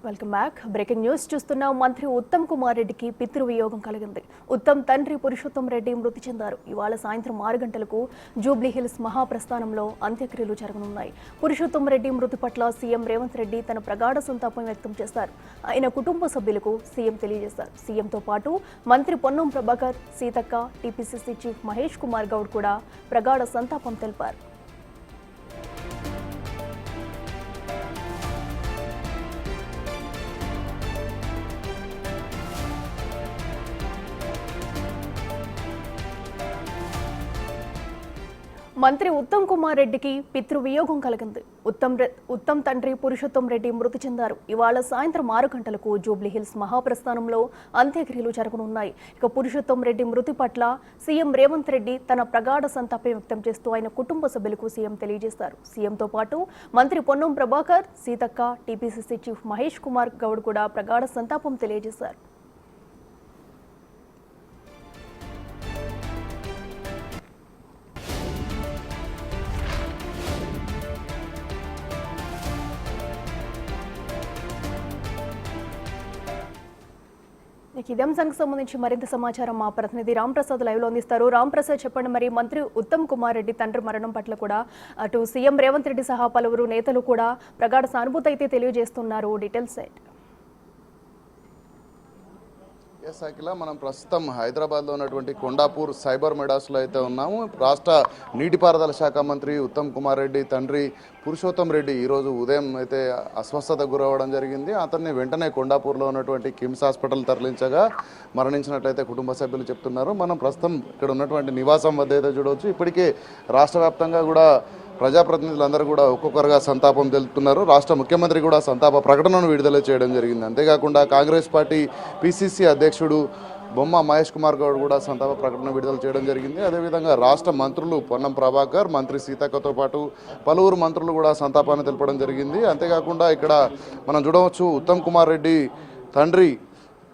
Welcome back. Breaking news చూస్తున్నాం. మంత్రి ఉత్తమ్ కుమార్ రెడ్డికి పితృవియోగం కలిగింది. ఉత్తమ్ తండ్రి పురుషోత్తం రెడ్డి మృతి చెందారు. ఇవాళ సాయంత్రం 6 గంటలకు జూబ్లీ హిల్స్ మహాప్రస్థానంలో అంత్యక్రియలు జరగనున్నాయి. పురుషోత్తం రెడ్డి మృతి పట్ల సీఎం రేవంత్ రెడ్డి తన ప్రగాఢ సంతాపం వ్యక్తం చేశారు. ఆయన కుటుంబ సభ్యులకు సీఎం తెలియజేశారు. సీఎంతో పాటు మంత్రి పొన్నం ప్రభాకర్, సీతక్క, టీపీసీసీ చీఫ్ మహేష్ కుమార్ గౌడ్ కూడా ప్రగాఢ సంతాపం తెలిపారు. మంత్రి ఉత్తమ్ కుమార్ రెడ్డికి పితృవియోగం కలిగింది. ఉత్తమ్ తండ్రి పురుషోత్తం రెడ్డి మృతి చెందారు. ఇవాళ సాయంత్రం 6 గంటలకు జూబ్లీ హిల్స్ మహాప్రస్థానంలో అంత్యక్రియలు జరగనున్నాయి. ఇక పురుషోత్తం రెడ్డి మృతి పట్ల సీఎం రేవంత్ రెడ్డి తన ప్రగాఢ సంతాపం వ్యక్తం చేస్తూ ఆయన కుటుంబ సభ్యులకు సీఎం తెలియజేశారు. సీఎంతో పాటు మంత్రి పొన్నం ప్రభాకర్, సీతక్క, టీపీసీసీ చీఫ్ మహేష్ కుమార్ గౌడ్ కూడా ప్రగాఢ సంతాపం తెలియజేశారు. ఇదే అంశానికి సంబంధించి మరింత సమాచారం మా ప్రతినిధి రాంప్రసాద్ లైవ్ లో అందిస్తారు. రాంప్రసాద్, చెప్పండి, మరి మంత్రి ఉత్తమ్ కుమార్ రెడ్డి తండ్రి మరణం పట్ల కూడా అటు సీఎం రేవంత్ రెడ్డి సహా పలువురు నేతలు కూడా ప్రగాఢ సానుభూతి అయితే తెలియజేస్తున్నారు. డీటెయిల్స్ ఏంటి? ఎస్ అఖిల, మనం ప్రస్తుతం హైదరాబాద్లో ఉన్నటువంటి కొండాపూర్ సైబర్ మెడాస్లో అయితే ఉన్నాము. రాష్ట్ర నీటిపారుదల శాఖ మంత్రి ఉత్తమ్ కుమార్ రెడ్డి తండ్రి పురుషోత్తం రెడ్డి ఈరోజు ఉదయం అయితే అస్వస్థతకు గురవ్వడం జరిగింది. అతన్ని వెంటనే కొండాపూర్లో ఉన్నటువంటి కిమ్స్ హాస్పిటల్ తరలించగా మరణించినట్లయితే కుటుంబ సభ్యులు చెప్తున్నారు. మనం ప్రస్తుతం ఇక్కడ ఉన్నటువంటి నివాసం వద్ద అయితే చూడవచ్చు. ఇప్పటికే రాష్ట్ర వ్యాప్తంగా కూడా ప్రజాప్రతినిధులందరూ కూడా ఒక్కొక్కరుగా సంతాపం తెలుపుతున్నారు. రాష్ట్ర ముఖ్యమంత్రి కూడా సంతాప ప్రకటనను విడుదల చేయడం జరిగింది. అంతేకాకుండా కాంగ్రెస్ పార్టీ పిసిసి అధ్యక్షుడు బొమ్మ మహేష్ కుమార్ గౌడ్ కూడా సంతాప ప్రకటన విడుదల చేయడం జరిగింది. అదేవిధంగా రాష్ట్ర మంత్రులు పొన్నం ప్రభాకర్, మంత్రి సీతక్కతో పాటు పలువురు మంత్రులు కూడా సంతాపాన్ని తెలపడం జరిగింది. అంతేకాకుండా ఇక్కడ మనం చూడవచ్చు, ఉత్తమ్ కుమార్ రెడ్డి తండ్రి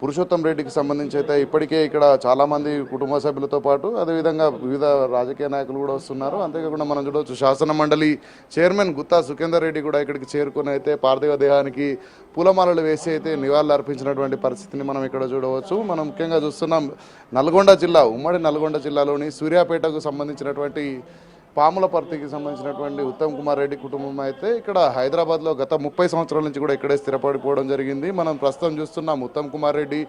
పురుషోత్తం రెడ్డికి సంబంధించి అయితే ఇప్పటికే ఇక్కడ చాలామంది కుటుంబ సభ్యులతో పాటు అదేవిధంగా వివిధ రాజకీయ నాయకులు కూడా వస్తున్నారు. అంతేకాకుండా మనం చూడవచ్చు, శాసన మండలి చైర్మన్ గుత్తా సుఖేందర్ రెడ్డి కూడా ఇక్కడికి చేరుకుని అయితే పార్థివ దేహానికి పూలమాలలు వేసి అయితే నివాళులు అర్పించినటువంటి పరిస్థితిని మనం ఇక్కడ చూడవచ్చు. మనం ముఖ్యంగా చూస్తున్నాం, నల్గొండ జిల్లా, ఉమ్మడి నల్గొండ జిల్లాలోని సూర్యాపేటకు సంబంధించినటువంటి పాములపర్తికి సంబంధించినటువంటి ఉత్తమ్ కుమార్ రెడ్డి కుటుంబం అయితే ఇక్కడ హైదరాబాద్లో గత 30 సంవత్సరాల నుంచి కూడా ఇక్కడే స్థిరపడిపోవడం జరిగింది. మనం ప్రస్తుతం చూస్తున్నాం, ఉత్తమ్ కుమార్ రెడ్డి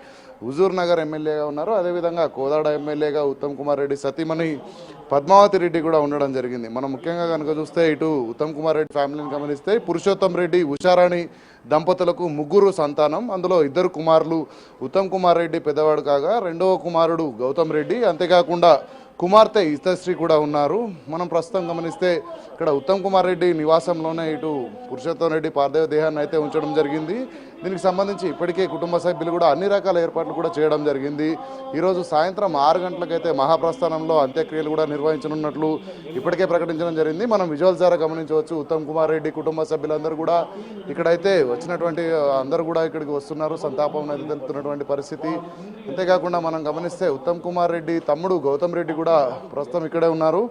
హుజూర్ నగర్ ఎమ్మెల్యేగా ఉన్నారు. అదేవిధంగా కోదాడ ఎమ్మెల్యేగా ఉత్తమ్ కుమార్ రెడ్డి సతీమణి పద్మావతి రెడ్డి కూడా ఉండడం జరిగింది. మనం ముఖ్యంగా కనుక చూస్తే ఇటు ఉత్తమ్ కుమార్ రెడ్డి ఫ్యామిలీని గమనిస్తే పురుషోత్తం రెడ్డి, ఉషారాణి దంపతులకు 3 సంతానం. అందులో 2 కుమారులు. ఉత్తమ్ కుమార్ రెడ్డి పెద్దవాడు కాగా రెండవ కుమారుడు గౌతమ్ రెడ్డి, అంతేకాకుండా కుమార్తె ఇతశ్రీ కూడా ఉన్నారు. మనం ప్రస్తుతం గమనిస్తే ఇక్కడ ఉత్తమ్ కుమార్ రెడ్డి నివాసంలోనే ఇటు పురుషోత్తం రెడ్డి పార్థివ దేహాన్ని అయితే ఉంచడం జరిగింది. దీనికి సంబంధించి ఇప్పటికే కుటుంబ సభ్యులు కూడా అన్ని రకాల ఏర్పాట్లు కూడా చేయడం జరిగింది. ఈరోజు సాయంత్రం 6 గంటలకైతే మహాప్రస్థానంలో అంత్యక్రియలు కూడా నిర్వహించనున్నట్లు ఇప్పటికే ప్రకటించడం జరిగింది. మనం విజువల్స్ ద్వారా గమనించవచ్చు, ఉత్తమ్ కుమార్ రెడ్డి కుటుంబ సభ్యులందరూ కూడా ఇక్కడైతే వచ్చినటువంటి అందరూ కూడా ఇక్కడికి వస్తున్నారు, సంతాపం అయితే తెలుపుతున్నటువంటి పరిస్థితి. అంతేకాకుండా మనం గమనిస్తే ఉత్తమ్ కుమార్ రెడ్డి తమ్ముడు గౌతమ్ రెడ్డి కూడా ప్రస్తుతం ఇక్కడే ఉన్నారు.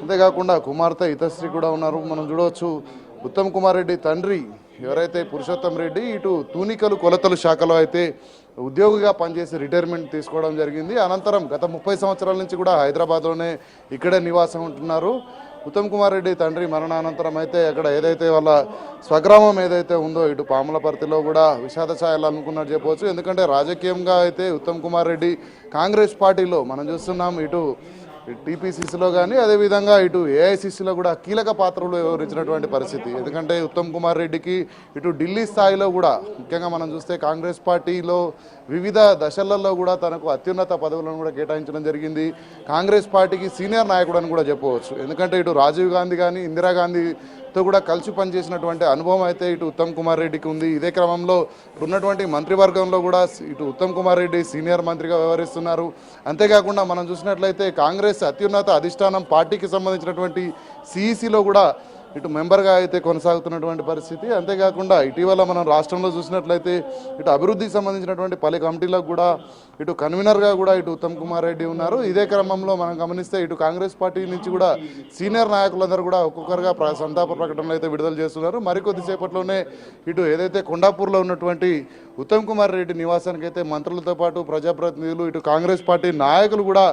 అంతేకాకుండా కుమార్తె ఇతశ్రీ కూడా ఉన్నారు. మనం చూడవచ్చు, ఉత్తమ్ కుమార్ రెడ్డి తండ్రి ఎవరైతే పురుషోత్తం రెడ్డి ఇటు తూనికలు కొలతలు శాఖలో అయితే ఉద్యోగిగా పనిచేసి రిటైర్మెంట్ తీసుకోవడం జరిగింది. అనంతరం గత 30 సంవత్సరాల నుంచి కూడా హైదరాబాద్లోనే ఇక్కడే నివాసం ఉంటున్నారు. ఉత్తమ్ కుమార్ రెడ్డి తండ్రి మరణానంతరం అయితే అక్కడ ఏదైతే వాళ్ళ స్వగ్రామం ఏదైతే ఉందో ఇటు పాములపర్తిలో కూడా విషాద ఛాయలు అనుకున్నట్టు చెప్పవచ్చు. ఎందుకంటే రాజకీయంగా అయితే ఉత్తమ్ కుమార్ రెడ్డి కాంగ్రెస్ పార్టీలో మనం చూస్తున్నాం, ఇటు టీపీసీసీలో కానీ అదేవిధంగా ఇటు ఏఐసీసీలో కూడా కీలక పాత్రలు వివరించినటువంటి పరిస్థితి. ఎందుకంటే ఉత్తమ్ కుమార్ రెడ్డికి ఇటు ఢిల్లీ స్థాయిలో కూడా ముఖ్యంగా మనం చూస్తే కాంగ్రెస్ పార్టీలో వివిధ దశలలో కూడా తనకు అత్యున్నత పదవులను కూడా కేటాయించడం జరిగింది. కాంగ్రెస్ పార్టీకి సీనియర్ నాయకుడు అని కూడా చెప్పవచ్చు. ఎందుకంటే ఇటు రాజీవ్ గాంధీ కానీ ఇందిరాగాంధీతో కూడా కలిసి పనిచేసినటువంటి అనుభవం అయితే ఇటు ఉత్తమ్ కుమార్ రెడ్డికి ఉంది. ఇదే క్రమంలో ఉన్నటువంటి మంత్రివర్గంలో కూడా ఇటు ఉత్తమ్ కుమార్ రెడ్డి సీనియర్ మంత్రిగా వ్యవహరిస్తున్నారు. అంతేకాకుండా మనం చూసినట్లయితే కాంగ్రెస్ అత్యున్నత అధిష్టానం పార్టీకి సంబంధించినటువంటి సిఈసిలో కూడా ఇటు మెంబర్గా అయితే కొనసాగుతున్నటువంటి పరిస్థితి. అంతేకాకుండా ఇటీవల మనం రాష్ట్రంలో చూసినట్లయితే ఇటు అభివృద్ధికి సంబంధించినటువంటి పలు కమిటీలకు కూడా ఇటు కన్వీనర్గా కూడా ఇటు ఉత్తమ్ కుమార్ రెడ్డి ఉన్నారు. ఇదే క్రమంలో మనం గమనిస్తే ఇటు కాంగ్రెస్ పార్టీ నుంచి కూడా సీనియర్ నాయకులందరూ కూడా ఒక్కొక్కరుగా సంతాప ప్రకటనలు అయితే విడుదల చేస్తున్నారు. మరికొద్దిసేపట్లోనే ఇటు ఏదైతే కొండాపూర్లో ఉన్నటువంటి ఉత్తమ్ కుమార్ రెడ్డి నివాసానికి అయితే మంత్రులతో పాటు ప్రజాప్రతినిధులు ఇటు కాంగ్రెస్ పార్టీ నాయకులు కూడా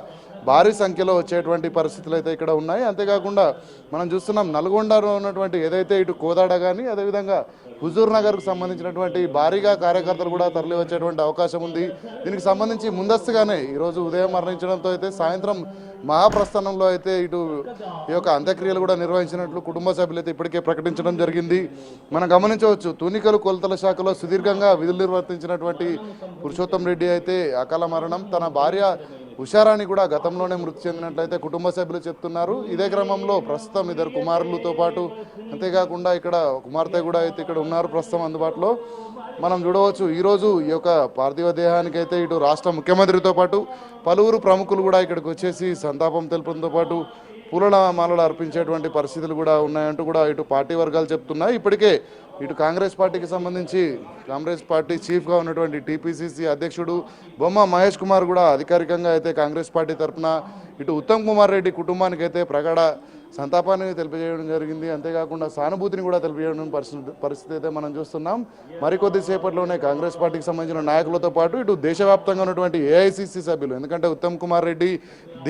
భారీ సంఖ్యలో వచ్చేటువంటి పరిస్థితులు అయితే ఇక్కడ ఉన్నాయి. అంతేకాకుండా మనం చూస్తున్నాం నల్గొండలో ఉన్నటువంటి ఏదైతే ఇటు కోదాడ కానీ అదేవిధంగా హుజూర్ నగర్కు సంబంధించినటువంటి భారీగా కార్యకర్తలు కూడా తరలి వచ్చేటువంటి అవకాశం ఉంది. దీనికి సంబంధించి ముందస్తుగానే ఈరోజు ఉదయం మరణించడంతో అయితే సాయంత్రం మహాప్రస్థానంలో అయితే ఇటు ఈ యొక్క అంత్యక్రియలు కూడా నిర్వహించినట్లు కుటుంబ సభ్యులు అయితే ఇప్పటికే ప్రకటించడం జరిగింది. మనం గమనించవచ్చు తూనికలు కొలతల శాఖలో సుదీర్ఘంగా విధులు నిర్వర్తించినటువంటి పురుషోత్తం రెడ్డి అయితే అకాల మరణం. తన భార్య ఉషారాణి కూడా గతంలోనే మృతి చెందినట్లయితే కుటుంబ సభ్యులు చెప్తున్నారు. ఇదే క్రమంలో ప్రస్తుతం ఇద్దరు కుమారులతో పాటు అంతేకాకుండా ఇక్కడ కుమార్తె కూడా అయితే ఇక్కడ ఉన్నారు ప్రస్తుతం అందుబాటులో. మనం చూడవచ్చు ఈరోజు ఈ యొక్క పార్థివ దేహానికి అయితే ఇటు రాష్ట్ర ముఖ్యమంత్రితో పాటు పలువురు ప్రముఖులు కూడా ఇక్కడికి వచ్చేసి సంతాపం తెలపడంతో పాటు పూల మాలలు అర్పించేటువంటి పరిస్థితులు కూడా ఉన్నాయంటూ కూడా ఇటు పార్టీ వర్గాలు చెప్తున్నాయి. ఇప్పటికే ఇటు కాంగ్రెస్ పార్టీకి సంబంధించి కాంగ్రెస్ పార్టీ చీఫ్గా ఉన్నటువంటి టీపీసీసీ అధ్యక్షుడు బొమ్మ మహేష్ కుమార్ కూడా అధికారికంగా అయితే కాంగ్రెస్ పార్టీ తరఫున ఇటు ఉత్తమ్ కుమార్ రెడ్డి కుటుంబానికి అయితే ప్రగాఢ సంతాపాన్ని తెలియజేయడం జరిగింది. అంతేకాకుండా సానుభూతిని కూడా తెలియజేయడం పరిస్థితి అయితే మనం చూస్తున్నాం. మరికొద్దిసేపట్లోనే కాంగ్రెస్ పార్టీకి సంబంధించిన నాయకులతో పాటు ఇటు దేశవ్యాప్తంగా ఉన్నటువంటి ఏఐసిసి సభ్యులు, ఎందుకంటే ఉత్తమ్ కుమార్ రెడ్డి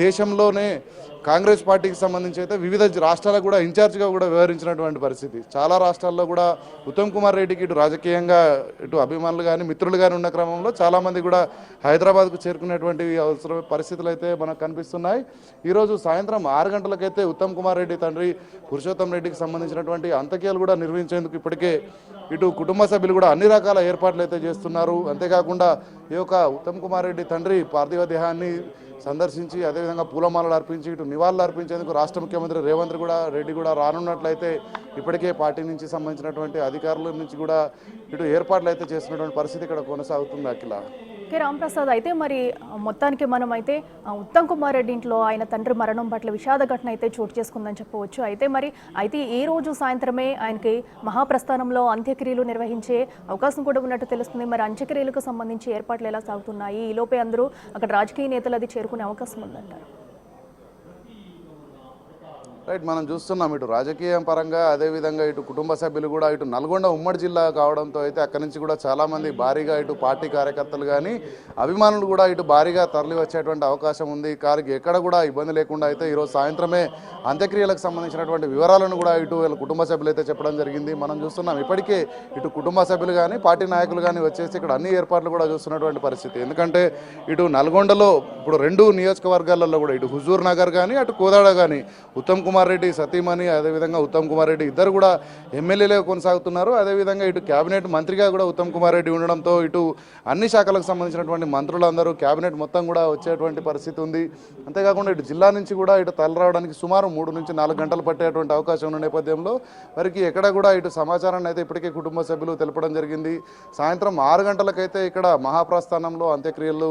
దేశంలోనే కాంగ్రెస్ పార్టీకి సంబంధించి అయితే వివిధ రాష్ట్రాలకు కూడా ఇన్ఛార్జ్గా కూడా వ్యవహరించినటువంటి పరిస్థితి. చాలా రాష్ట్రాల్లో కూడా ఉత్తమ్ కుమార్ రెడ్డికి ఇటు రాజకీయంగా ఇటు అభిమానులు కానీ మిత్రులు కానీ ఉన్న క్రమంలో చాలామంది కూడా హైదరాబాద్కు చేరుకునేటువంటి అవసరం పరిస్థితులు అయితే మనకు కనిపిస్తున్నాయి. ఈరోజు సాయంత్రం 6 గంటలకైతే ఉత్తమ్ కుమార్ రెడ్డి తండ్రి పురుషోత్తం రెడ్డికి సంబంధించినటువంటి అంత్యక్రియలు కూడా నిర్వహించేందుకు ఇప్పటికే ఇటు కుటుంబ సభ్యులు కూడా అన్ని రకాల ఏర్పాట్లు అయితే చేస్తున్నారు. అంతేకాకుండా ఈ యొక్క ఉత్తమ్ కుమార్ రెడ్డి తండ్రి పార్థివ దేహాన్ని సందర్శించి అదేవిధంగా పూలమాలలు అర్పించి ఇటు నివాళులు అర్పించేందుకు రాష్ట్ర ముఖ్యమంత్రి రేవంత్ రెడ్డి కూడా రానున్నట్లయితే ఇప్పటికే పార్టీ నుంచి సంబంధించినటువంటి అధికారుల నుంచి కూడా ఇటు ఏర్పాట్లు అయితే చేస్తున్నటువంటి పరిస్థితి ఇక్కడ కొనసాగుతుంది. అఖిల కే రాంప్రసాద్, అయితే మరి మొత్తానికి మనం అయితే ఉత్తమ్ కుమార్ రెడ్డి ఇంట్లో ఆయన తండ్రి మరణం పట్ల విషాద ఘటన అయితే చోటు చేసుకుందని చెప్పవచ్చు. అయితే ఈ రోజు సాయంత్రమే ఆయనకి మహాప్రస్థానంలో అంత్యక్రియలు నిర్వహించే అవకాశం కూడా ఉన్నట్టు తెలుస్తుంది. మరి అంత్యక్రియలకు సంబంధించి ఏర్పాట్లు ఎలా సాగుతున్నాయి? ఈలోపే అందరూ అక్కడ రాజకీయ నేతలు అది చేరుకునే అవకాశం ఉందంటారు. రైట్, మనం చూస్తున్నాం ఇటు రాజకీయం పరంగా అదేవిధంగా ఇటు కుటుంబ సభ్యులు కూడా ఇటు నల్గొండ ఉమ్మడి జిల్లా కావడంతో అయితే అక్కడి నుంచి కూడా చాలామంది భారీగా ఇటు పార్టీ కార్యకర్తలు కానీ అభిమానులు కూడా ఇటు భారీగా తరలి వచ్చేటువంటి అవకాశం ఉంది. కారికి ఎక్కడ కూడా ఇబ్బంది లేకుండా అయితే ఈరోజు సాయంత్రమే అంత్యక్రియలకు సంబంధించినటువంటి వివరాలను కూడా ఇటు వీళ్ళ కుటుంబ సభ్యులు అయితే చెప్పడం జరిగింది. మనం చూస్తున్నాం ఇప్పటికే ఇటు కుటుంబ సభ్యులు కానీ పార్టీ నాయకులు కానీ వచ్చేసి ఇక్కడ అన్ని ఏర్పాట్లు కూడా చూస్తున్నటువంటి పరిస్థితి. ఎందుకంటే ఇటు నల్గొండలో ఇప్పుడు 2 నియోజకవర్గాలలో కూడా ఇటు హుజూర్ నగర్ కానీ అటు కోదాడ కానీ ఉత్తమ్ కుమార్ రెడ్డి సతీమణి అదేవిధంగా ఉత్తమ్ కుమార్ రెడ్డి ఇద్దరు కూడా ఎమ్మెల్యేలే కొనసాగుతున్నారు. అదేవిధంగా ఇటు కేబినెట్ మంత్రిగా కూడా ఉత్తమ్ కుమార్ రెడ్డి ఉండడంతో ఇటు అన్ని శాఖలకు సంబంధించినటువంటి మంత్రులందరూ కేబినెట్ మొత్తం కూడా వచ్చేటువంటి పరిస్థితి ఉంది. అంతేకాకుండా ఇటు జిల్లా నుంచి కూడా ఇటు తరలి రావడానికి సుమారు 3 నుంచి 4 గంటలు పట్టేటువంటి అవకాశం ఉన్న నేపథ్యంలో వారికి ఎక్కడ కూడా ఇటు సమాచారాన్ని అయితే ఇప్పటికే కుటుంబ సభ్యులు తెలపడం జరిగింది. సాయంత్రం 6 గంటలకైతే ఇక్కడ మహాప్రస్థానంలో అంత్యక్రియలు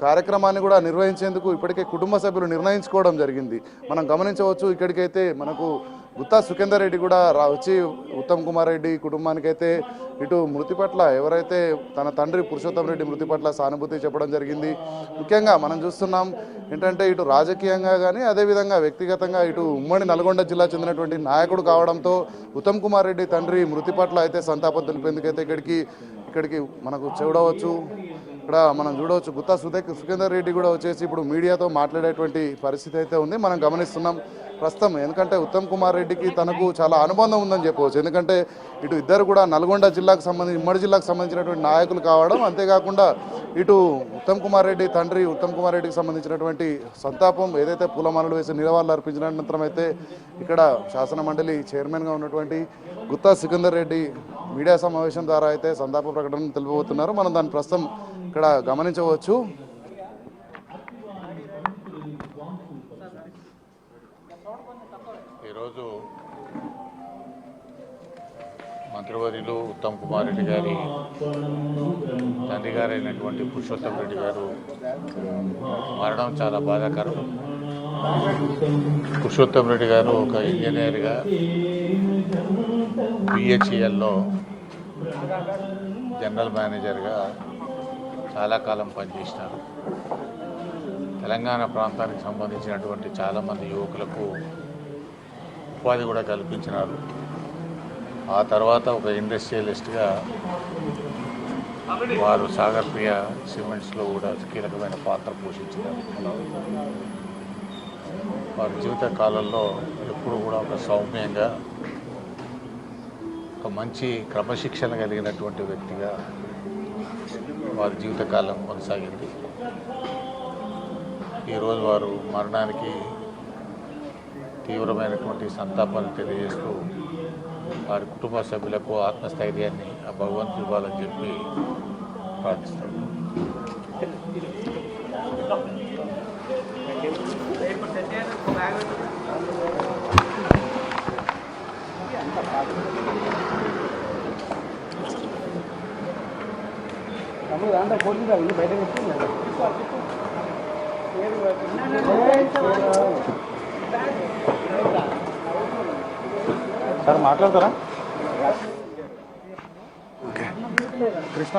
కార్యక్రమాన్ని కూడా నిర్వహించేందుకు ఇప్పటికే కుటుంబ సభ్యులు నిర్ణయించుకోవడం జరిగింది. మనం గమనించవచ్చు ఇక్కడికైతే మనకు గుత్తా సుఖేందర్ రెడ్డి కూడా వచ్చి ఉత్తమ్ కుమార్ రెడ్డి కుటుంబానికైతే ఇటు మృతి పట్ల ఎవరైతే తన తండ్రి పురుషోత్తం రెడ్డి మృతి పట్ల సానుభూతి చెప్పడం జరిగింది. ముఖ్యంగా మనం చూస్తున్నాం ఏంటంటే ఇటు రాజకీయంగా కానీ అదేవిధంగా వ్యక్తిగతంగా ఇటు ఉమ్మడి నల్గొండ జిల్లా చెందినటువంటి నాయకుడు కావడంతో ఉత్తమ్ కుమార్ రెడ్డి తండ్రి మృతి పట్ల అయితే సంతాపం తెలిపేందుకైతే ఇక్కడికి మనకు చూడవచ్చు. ఇక్కడ మనం చూడవచ్చు గుత్తా సుఖేందర్ రెడ్డి కూడా వచ్చేసి ఇప్పుడు మీడియాతో మాట్లాడేటువంటి పరిస్థితి అయితే ఉంది. మనం గమనిస్తున్నాం ప్రస్తుతం. ఎందుకంటే ఉత్తమ్ కుమార్ రెడ్డికి తనకు చాలా అనుబంధం ఉందని చెప్పవచ్చు. ఎందుకంటే ఇటు ఇద్దరు కూడా నల్గొండ జిల్లాకు సంబంధించి ఉమ్మడి జిల్లాకు సంబంధించినటువంటి నాయకులు కావడం, అంతేకాకుండా ఇటు ఉత్తమ్ కుమార్ రెడ్డి తండ్రి ఉత్తమ్ కుమార్ రెడ్డికి సంబంధించినటువంటి సంతాపం ఏదైతే పూలమాలలు వేసి నిలవాళ్ళు అర్పించిన అనంతరం అయితే ఇక్కడ శాసన మండలి చైర్మన్గా ఉన్నటువంటి గుత్తా సుఖేందర్ రెడ్డి మీడియా సమావేశం ద్వారా అయితే సంతాప ప్రకటన తెలుపబోతున్నారు. మనం దాని ప్రస్తుతం ఇక్కడ గమనించవచ్చు. ఈరోజు మంత్రివర్యులు ఉత్తమ్ కుమార్ రెడ్డి గారి తండ్రి గారైనటువంటి పురుషోత్తం రెడ్డి గారు మరణం చాలా బాధాకరం. పురుషోత్తం రెడ్డి గారు ఒక ఇంజనీర్గా బిహెచ్ఈఎల్లో జనరల్ మేనేజర్గా చాలా కాలం పనిచేసినారు. తెలంగాణ ప్రాంతానికి సంబంధించినటువంటి చాలామంది యువకులకు ఉపాధి కూడా కల్పించినారు. ఆ తర్వాత ఒక ఇండస్ట్రియలిస్ట్గా వారు సాగర్ ప్రియ సిమెంట్స్లో కూడా కీలకమైన పాత్ర పోషించినారు. వారి జీవిత కాలంలో ఎప్పుడు కూడా ఒక సౌమ్యంగా, ఒక మంచి క్రమశిక్షణ కలిగినటువంటి వ్యక్తిగా వారి జీవితకాలం కొనసాగింది. ఈరోజు వారు మరణానికి తీవ్రమైనటువంటి సంతాపాన్ని తెలియజేస్తూ వారి కుటుంబ సభ్యులకు ఆత్మస్థైర్యాన్ని ఆ భగవంతుడు ఇవ్వాలని చెప్పి ప్రార్థిస్తారు. సార్ మాట్లాడతారా? కృష్ణ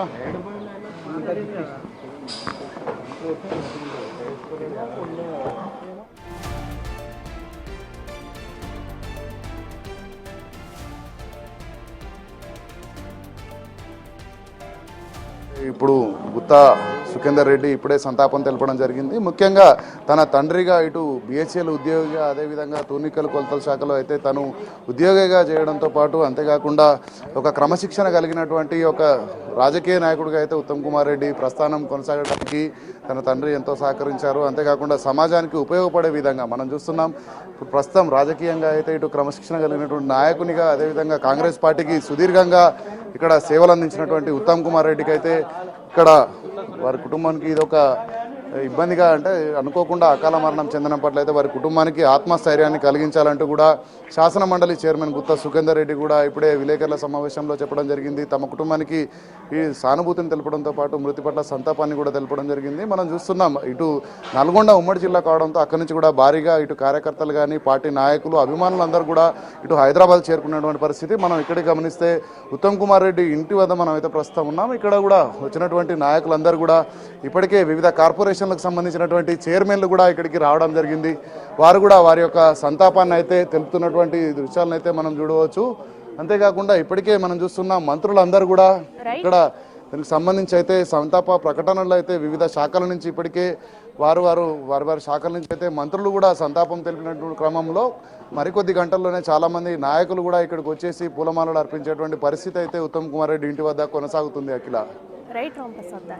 ఇప్పుడు గుత్తా సుఖేందర్ రెడ్డి ఇప్పుడే సంతాపం తెలపడం జరిగింది. ముఖ్యంగా తన తండ్రిగా ఇటు బిహెచ్ఎల్ ఉద్యోగిగా, అదేవిధంగా తూనికలు కొలతల శాఖలో అయితే తను ఉద్యోగిగా చేయడంతో పాటు అంతేకాకుండా ఒక క్రమశిక్షణ కలిగినటువంటి ఒక రాజకీయ నాయకుడిగా అయితే ఉత్తమ్ కుమార్ రెడ్డి ప్రస్థానం కొనసాగడానికి తన తండ్రి ఎంతో సహకరించారు. అంతేకాకుండా సమాజానికి ఉపయోగపడే విధంగా మనం చూస్తున్నాం. ఇప్పుడు ప్రస్తుతం రాజకీయంగా అయితే ఇటు క్రమశిక్షణ కలిగినటువంటి నాయకునిగా, అదేవిధంగా కాంగ్రెస్ పార్టీకి సుదీర్ఘంగా ఇక్కడ సేవలు అందించినటువంటి ఉత్తమ్ కుమార్ రెడ్డికి అయితే ఇక్కడ వారి కుటుంబానికి ఇదొక ఇబ్బందిగా, అంటే అనుకోకుండా అకాల మరణం చెందిన పట్ల అయితే వారి కుటుంబానికి ఆత్మస్థైర్యాన్ని కలిగించాలంటూ కూడా శాసన మండలి చైర్మన్ గుత్తా సుఖేందర్ రెడ్డి కూడా ఇప్పుడే విలేకరుల సమావేశంలో చెప్పడం జరిగింది. తమ కుటుంబానికి ఈ సానుభూతిని తెలపడంతో పాటు మృతి పట్ల సంతాపాన్ని కూడా తెలపడం జరిగింది. మనం చూస్తున్నాం, ఇటు నల్గొండ ఉమ్మడి జిల్లా కావడంతో అక్కడి నుంచి కూడా భారీగా ఇటు కార్యకర్తలు కానీ, పార్టీ నాయకులు, అభిమానులు అందరూ కూడా ఇటు హైదరాబాద్ చేరుకున్నటువంటి పరిస్థితి మనం ఇక్కడికి గమనిస్తే ఉత్తమ్ కుమార్ రెడ్డి ఇంటి వద్ద మనం అయితే ప్రస్తుతం ఉన్నాం. ఇక్కడ కూడా వచ్చినటువంటి నాయకులందరూ కూడా ఇప్పటికే వివిధ కార్పొరేషన్లకు సంబంధించినటువంటి చైర్మన్లు కూడా ఇక్కడికి రావడం జరిగింది. వారు కూడా వారి యొక్క సంతాపాన్ని అయితే తెలుపుతున్నటువంటి దృశ్యాలను అయితే మనం చూడవచ్చు. అంతేకాకుండా ఇప్పటికే మనం చూస్తున్న మంత్రులందరూ కూడా ఇక్కడ దానికి సంబంధించి అయితే సంతాప ప్రకటనలు అయితే వివిధ శాఖల నుంచి ఇప్పటికే వారి శాఖల నుంచి అయితే మంత్రులు కూడా సంతాపం తెలిపినటువంటి క్రమంలో మరికొద్ది గంటల్లోనే చాలామంది నాయకులు కూడా ఇక్కడికి వచ్చేసి పూలమాలలు అర్పించేటువంటి పరిస్థితి అయితే ఉత్తమ్ కుమార్ రెడ్డి ఇంటి వద్ద కొనసాగుతుంది. అఖిల. రైట్ రామ్ ప్రసాద్.